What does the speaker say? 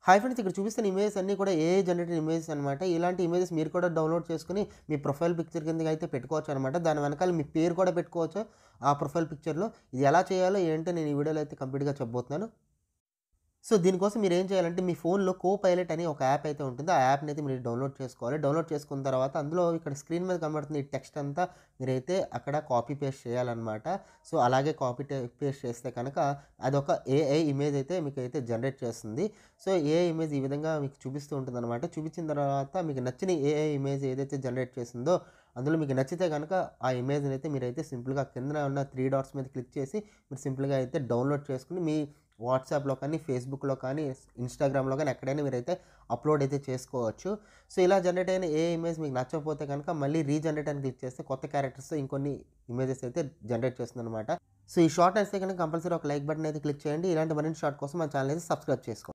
Hi friends, ఇక్కడ చూపిస్తున్న images అన్నీ కూడా ఏఐ జనరేటెడ్ ఇమేజెస్ అనమాట. ఇలాంటి ఇమేజెస్ మీరు కూడా డౌన్‌లోడ్ చేసుకొని మీ ప్రొఫైల్ పిక్చర్ కిందకి అయితే పెట్టుకోవచ్చనమాట. దాని వెనకాల మీ పేరు కూడా పెట్టుకోవచ్చు ఆ ప్రొఫైల్ పిక్చర్‌లో. ఇది ఎలా చేయాలో ఏంటో నేను ఈ వీడియోలో అయితే కంప్లీట్‌గా చెప్పబోతున్నాను. సో, దీనికోసం మీరేం చేయాలంటే మీ ఫోన్‌లో కోపైలట్ అని ఒక యాప్ అయితే ఉంటుంది. ఆ యాప్‌ని అయితే మీరు డౌన్‌లోడ్ చేసుకోవాలి. డౌన్‌లోడ్ చేసుకున్న తర్వాత అందులో ఇక్కడ స్క్రీన్ మీద కనబడుతున్న ఈ టెక్స్ట్ అంతా మీరైతే అక్కడ కాపీ పేస్ట్ చేయాలన్నమాట. సో, అలాగే పేస్ట్ చేస్తే కనుక అదొక ఏఐ ఇమేజ్ అయితే మీకైతే జనరేట్ చేస్తుంది. సో, ఏఐ ఇమేజ్ ఈ విధంగా మీకు చూపిస్తూ ఉంటుందన్నమాట. చూపించిన తర్వాత మీకు నచ్చిన ఏఐ ఇమేజ్ ఏదైతే జనరేట్ చేసిందో అందులో మీకు నచ్చితే గనక ఆ ఇమేజ్‌ని అయితే మీరైతే సింపుల్‌గా కిందన ఉన్న 3 డాట్స్ మీద క్లిక్ చేసి మీరు సింపుల్‌గా అయితే డౌన్‌లోడ్ చేసుకొని మీ వాట్సాప్‌లో కానీ, ఫేస్‌బుక్‌లో కానీ, ఇన్‌స్టాగ్రామ్‌లో గానీ ఎక్కడైనా మీరైతే అప్‌లోడ్ అయితే చేసుకోవచ్చు. సో, ఇలా జనరేట్ అయిన ఏ ఇమేజ్ మీకు నచ్చకపోతే కనుక మళ్ళీ రీజనరేట్ అని క్లిక్ చేస్తే కొత్త క్యారెక్టర్స్‌తో ఇంకొన్ని ఇమేజెస్ అయితే జనరేట్ చేస్తుందనమాట. సో, ఈ షార్ట్ నచ్చితే కనుక కంపల్సరీ ఒక లైక్ బటన్ అయితే క్లిక్ చేయండి. ఇలాంటి మరిన్ని షార్ట్ కోసం మన ఛానెల్ అయితే సబ్స్క్రైబ్ చేసుకోండి.